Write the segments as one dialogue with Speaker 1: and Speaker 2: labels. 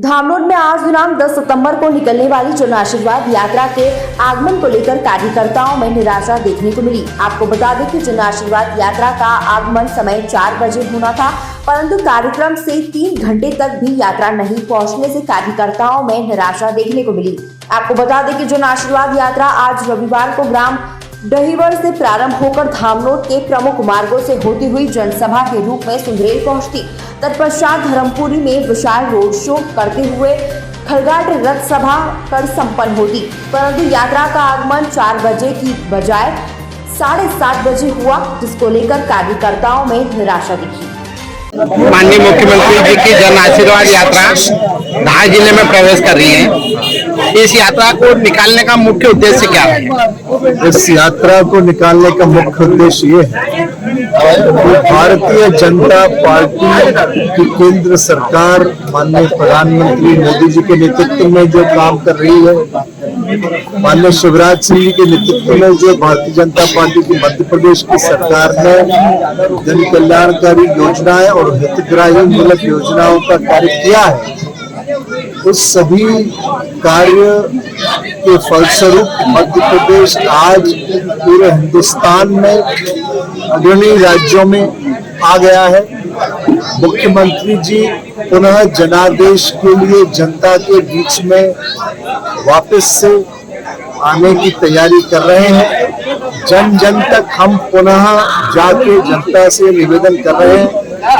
Speaker 1: धामनोद में आज दिनांक 10 सितंबर को निकलने वाली जन आशीर्वाद यात्रा के आगमन को लेकर कार्यकर्ताओं में निराशा देखने को मिली। आपको बता दें कि जन आशीर्वाद यात्रा का आगमन समय 4 बजे होना था, परंतु कार्यक्रम से 3 घंटे तक भी यात्रा नहीं पहुंचने से कार्यकर्ताओं में निराशा देखने को मिली। आपको बता दें कि जन आशीर्वाद यात्रा आज रविवार को ग्राम डहीवर से प्रारंभ होकर धामनोद के प्रमुख मार्गों से होती हुई जनसभा के रूप में सुंदरेल पहुंचती। तत्पश्चात धर्मपुरी में विशाल रोड शो करते हुए खलघाट रथ सभा कर संपन्न होती, परंतु यात्रा का आगमन 4 बजे की बजाय 7:30 बजे हुआ, जिसको लेकर कार्यकर्ताओं में निराशा दिखी।
Speaker 2: माननीय मुख्यमंत्री जी की जन आशीर्वाद यात्रा धार जिले में प्रवेश कर रही है। इस यात्रा को निकालने का मुख्य उद्देश्य क्या है?
Speaker 3: इस यात्रा को निकालने का मुख्य उद्देश्य ये है कि भारतीय जनता पार्टी की केंद्र सरकार माननीय प्रधानमंत्री मोदी जी के नेतृत्व में जो काम कर रही है, माननीय शिवराज सिंह जी के नेतृत्व में जो भारतीय जनता पार्टी की मध्य प्रदेश की सरकार ने जन कल्याणकारी योजनाएं और हितग्राही मूलक योजनाओं का कार्य किया है, उस सभी कार्य के फलस्वरूप मध्य प्रदेश आज पूरे हिंदुस्तान में अग्रणी राज्यों में आ गया है। मुख्यमंत्री जी पुनः जनादेश के लिए जनता के बीच में वापस से आने की तैयारी कर रहे हैं। जन जन तक हम पुनः जाके जनता से निवेदन कर रहे हैं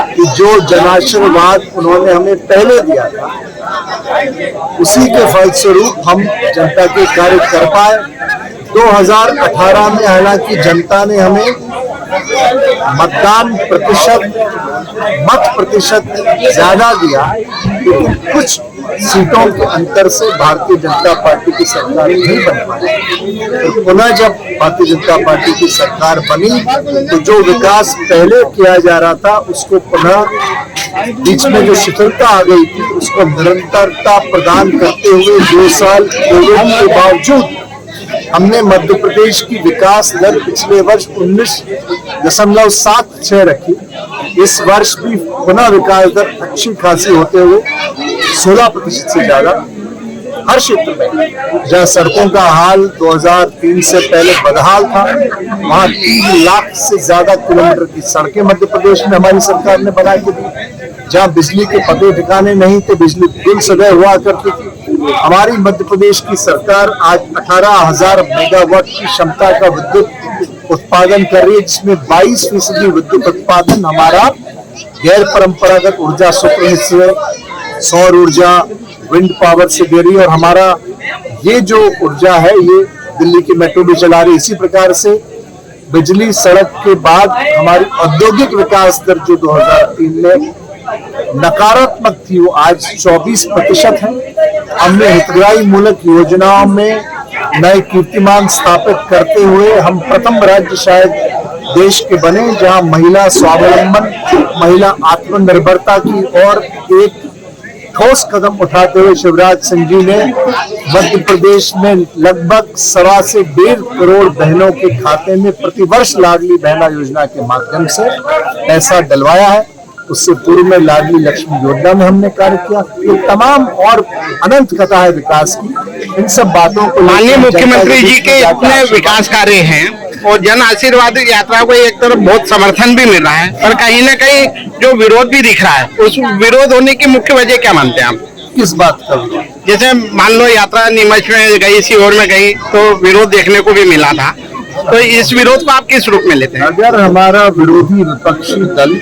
Speaker 3: कि जो जनाशीर्वाद उन्होंने हमें पहले दिया था, उसी के फलस्वरूप हम जनता के कार्य कर पाए। 2018 में हालांकि जनता ने हमें मत प्रतिशत ज्यादा दिया, लेकिन कुछ सीटों के अंतर से भारतीय जनता पार्टी की सरकार नहीं बन पाई। तो पुनः जब भारतीय जनता पार्टी की सरकार बनी तो जो विकास पहले किया जा रहा था उसको पुनः बीच में जो शिथिलता आ गई थी उसको निरंतरता प्रदान करते हुए 2 साल कोविड के बावजूद हमने मध्य प्रदेश की विकास दर पिछले वर्ष 19.76 रखी। इस वर्ष भी पुनः विकास दर अच्छी खासी होते हुए 16% से ज्यादा हर क्षेत्र में। जहाँ सड़कों का हाल 2003 से पहले बदहाल था, वहाँ 3 लाख से ज्यादा किलोमीटर की सड़कें मध्य प्रदेश में हमारी सरकार ने बना के दी। जहाँ बिजली के पते ठिकाने नहीं थे, बिजली बिल सदैव हुआ करती थी, हमारी मध्य प्रदेश की सरकार आज 18,000 मेगावाट की क्षमता का विद्युत उत्पादन कर रही है, जिसमें 22% विद्युत उत्पादन हमारा गैर परंपरागत ऊर्जा स्रोत से सौर ऊर्जा, विंड पावर से दे रही है। और हमारा ये जो ऊर्जा है ये दिल्ली की मेट्रो भी चला रही है। इसी प्रकार से बिजली सड़क के बाद हमारी औद्योगिक विकास दर जो 2003 में नकारात्मक थी वो आज 24% है। हमने हितग्राही मूलक योजनाओं में नए कीर्तिमान स्थापित करते हुए हम प्रथम राज्य शायद देश के बने जहां महिला स्वावलंबन, महिला आत्मनिर्भरता की ओर एक ठोस कदम उठाते हुए शिवराज सिंह जी ने मध्य प्रदेश में लगभग 1.25 से 1.5 करोड़ बहनों के खाते में प्रतिवर्ष लाडली बहना योजना के माध्यम से पैसा डलवाया है। उससे पूर्व में लाडली लक्ष्मी योजना में हमने कार्य किया। ये तमाम और अनंत कथा है विकास की। इन सब बातों को
Speaker 2: माननीय मुख्यमंत्री जी के इतने विकास कार्य हैं और जन आशीर्वाद यात्रा को एक तरफ बहुत समर्थन भी मिल रहा है, और कहीं ना कहीं जो विरोध भी दिख रहा है, उस विरोध होने की मुख्य वजह क्या मानते हैं आप?
Speaker 3: किस बात का?
Speaker 2: जैसे मान लो यात्रा नीमच में गई, सीहोर में गई, तो विरोध देखने को भी मिला था, तो इस विरोध को आप किस रूप में लेते हैं?
Speaker 3: अगर हमारा विरोधी विपक्षी दल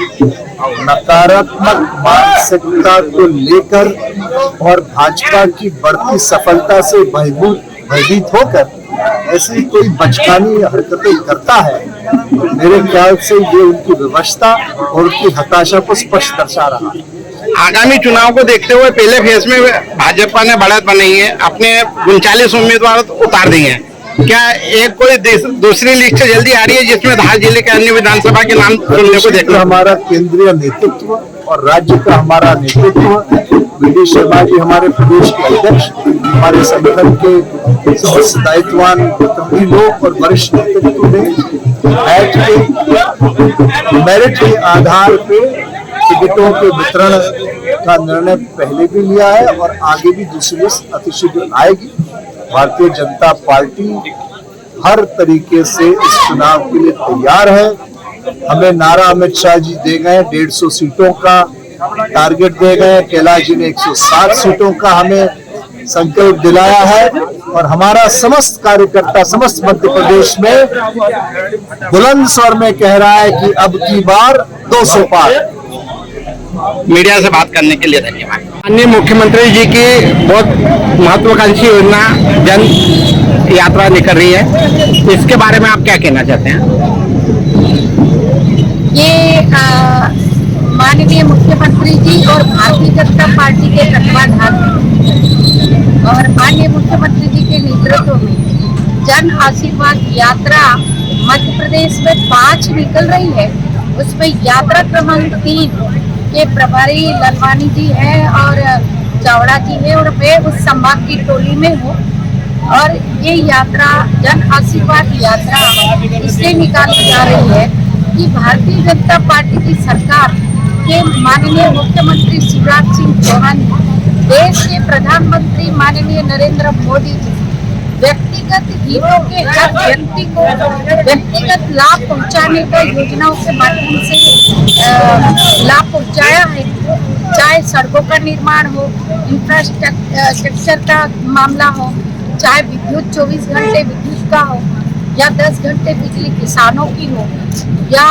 Speaker 3: नकारात्मक मानसिकता को लेकर और भाजपा की बढ़ती सफलता से भयभीत होकर ऐसी कोई बचकानी हरकतें करता है, मेरे ख्याल से ये उनकी विवशता और उनकी हताशा को स्पष्ट दर्शा रहा है।
Speaker 2: आगामी चुनाव को देखते हुए पहले फेज में भाजपा ने बढ़त बनाई है, अपने 39 उम्मीदवार उतार दिए हैं। क्या एक कोई दूसरी लिस्ट जल्दी आ रही है जिसमें धार जिले के अन्य विधानसभा के नाम सुनने को देखते?
Speaker 3: हमारा केंद्रीय नेतृत्व और राज्य का हमारा नेतृत्व, वी.डी. शर्मा जी हमारे प्रदेश के अध्यक्ष, हमारे संगठन के दायित्ववान लोग और वरिष्ठ नेतृत्व ने मेरिट के आधार पे टिकटों के वितरण का निर्णय पहले भी लिया है और आगे भी दूसरी लिस्ट अतिशीघ्र आएगी। भारतीय जनता पार्टी हर तरीके से इस चुनाव के लिए तैयार है। हमें नारा अमित शाह जी दे गए 150 सीटों का टारगेट दे गए, कैलाश जी ने 107 सीटों का हमें संकल्प दिलाया है और हमारा समस्त कार्यकर्ता समस्त मध्य प्रदेश में बुलंद स्वर में कह रहा है कि अब की बार 200 पार।
Speaker 2: मीडिया से बात करने के लिए धन्यवाद। माननीय मुख्यमंत्री जी की बहुत महत्वाकांक्षी योजना जन यात्रा निकल रही है, इसके बारे में आप क्या कहना चाहते हैं?
Speaker 4: ये माननीय मुख्यमंत्री जी और भारतीय जनता पार्टी के तत्वाधान में और माननीय मुख्यमंत्री जी के नेतृत्व में जन आशीर्वाद यात्रा मध्य प्रदेश में 5 निकल रही है। उसमें यात्रा क्रमांक 3 के प्रभारी ललवानी जी है और चावड़ा जी है और मैं उस संभाग की टोली में हूँ। और ये यात्रा जन आशीर्वाद यात्रा इसलिए निकाली जा रही है कि भारतीय जनता पार्टी की सरकार के माननीय मुख्यमंत्री शिवराज सिंह चौहान, देश के प्रधानमंत्री माननीय नरेंद्र मोदी जी व्यक्तिगत हितों के हर व्यक्ति को व्यक्तिगत लाभ पहुंचाने का योजनाओं के माध्यम से लाभ पहुंचाया है। चाहे सड़कों का निर्माण हो, इंफ्रास्ट्रक्चर का मामला हो, चाहे विद्युत 24 घंटे विद्युत का हो या 10 घंटे बिजली किसानों की हो, या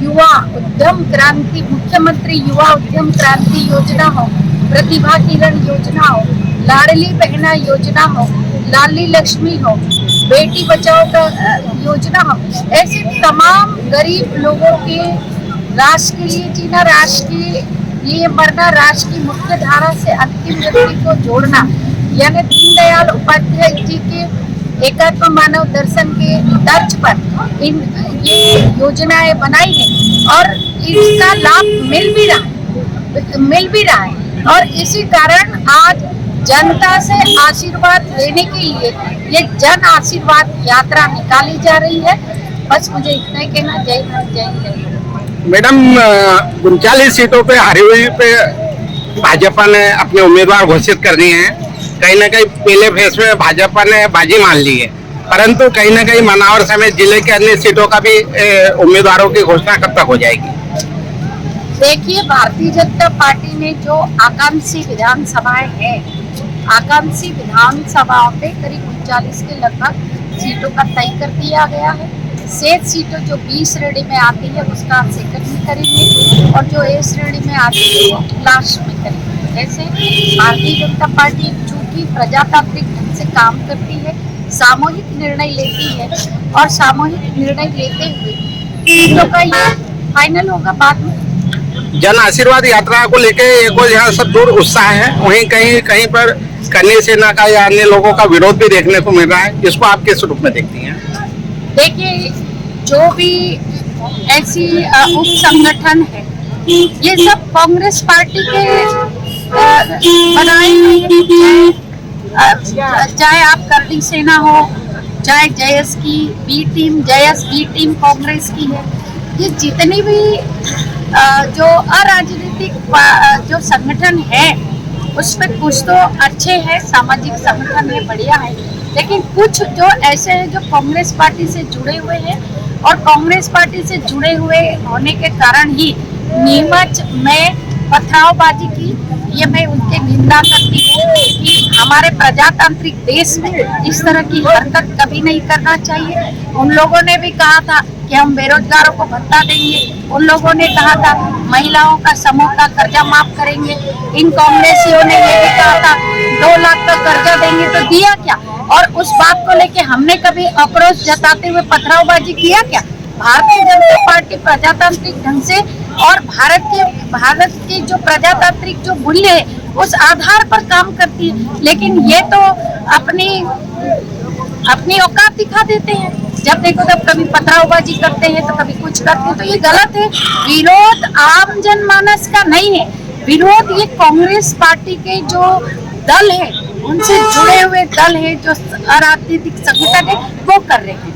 Speaker 4: युवा उद्यम क्रांति मुख्यमंत्री युवा उद्यम क्रांति योजना हो, प्रतिभा किरण योजना हो, लाडली बहना योजना हो, लाडली लक्ष्मी हो, बेटी बचाओ का योजना हो, ऐसे तमाम गरीब लोगों के राष्ट्र के लिए जीना, राष्ट्र के लिए मरना, राष्ट्र की मुख्य धारा से अंतिम व्यक्ति को जोड़ना, यानी दीनदयाल उपाध्याय जी के एकात्म मानव दर्शन के तर्ज पर ये योजनाएं बनाई है और इसका लाभ मिल भी रहा है। और इसी कारण आज जनता से आशीर्वाद लेने के लिए ये जन आशीर्वाद यात्रा निकाली जा रही है। बस मुझे इतना ही कहना। जय हिंद, जय हिंद।
Speaker 2: मैडम, 39 सीटों पे हारी हुई पे भाजपा ने अपने उम्मीदवार घोषित कर दिए हैं। कहीं ना कहीं पहले फेज में भाजपा ने बाजी मान ली है, परंतु कहीं ना कहीं मनावर समेत जिले के अन्य सीटों का भी उम्मीदवारों की घोषणा कब तक हो जाएगी?
Speaker 4: देखिए, भारतीय जनता पार्टी ने जो आकांक्षी विधानसभाएं हैं, आकांक्षी विधानसभाओं पे करीब 39 के लगभग सीटों का तय कर दिया गया है। शेष सीटों जो बी श्रेणी में आती है उसका सेकंड में करेंगे और जो ए श्रेणी में आती है वो लास्ट में करेंगे। ऐसे भारतीय जनता पार्टी चूंकि प्रजातांत्रिक ढंग से काम करती है, सामूहिक निर्णय लेती है और सामूहिक निर्णय लेते हुए सीटों का ये फाइनल होगा बाद में।
Speaker 2: जन आशीर्वाद यात्रा को लेके एक और यहाँ सब दूर उत्साह है, वहीं कहीं कहीं पर कन्या सेना का या अन्य लोगों का विरोध भी देखने को मिल रहा है। इसको आप किस रूप में देखती हैं?
Speaker 4: देखिए, जो भी ऐसी उप संगठन है ये सब कांग्रेस पार्टी के बनाए हुए, चाहे आप करली सेना हो, चाहे जयस की बी टीम, जयस बी टीम कांग्रेस की है। ये जितनी भी जो अराजनीतिक जो संगठन है उसमें कुछ तो अच्छे हैं, सामाजिक संगठन है, बढ़िया है, लेकिन कुछ जो ऐसे हैं जो कांग्रेस पार्टी से जुड़े हुए हैं और कांग्रेस पार्टी से जुड़े हुए होने के कारण ही नीमच में पथरावबाजी की, ये मैं उनके निंदा करती हूँ कि हमारे प्रजातांत्रिक देश में इस तरह की हरकत कभी नहीं करना चाहिए। उन लोगों ने भी कहा था कि हम बेरोजगारों को भत्ता देंगे, उन लोगों ने कहा था महिलाओं का समूह का कर्जा माफ करेंगे, इन कांग्रेसियों ने ये भी कहा था 2 लाख का कर्जा देंगे, तो दिया क्या? और उस बात को लेके हमने कभी आक्रोश जताते हुए पथरावबाजी किया क्या? भारतीय जनता पार्टी प्रजातांत्रिक ढंग से और भारत के जो प्रजातांत्रिक जो मूल्य है उस आधार पर काम करती है, लेकिन ये तो अपनी औकात दिखा देते हैं। जब देखो तब कभी पथरावबाजी करते हैं तो कभी कुछ करते हैं, तो ये गलत है। विरोध आम जनमानस का नहीं है, विरोध ये कांग्रेस पार्टी के जो दल है, उनसे जुड़े हुए दल है, जो अराजनीतिक संगठन है, वो कर रहे हैं।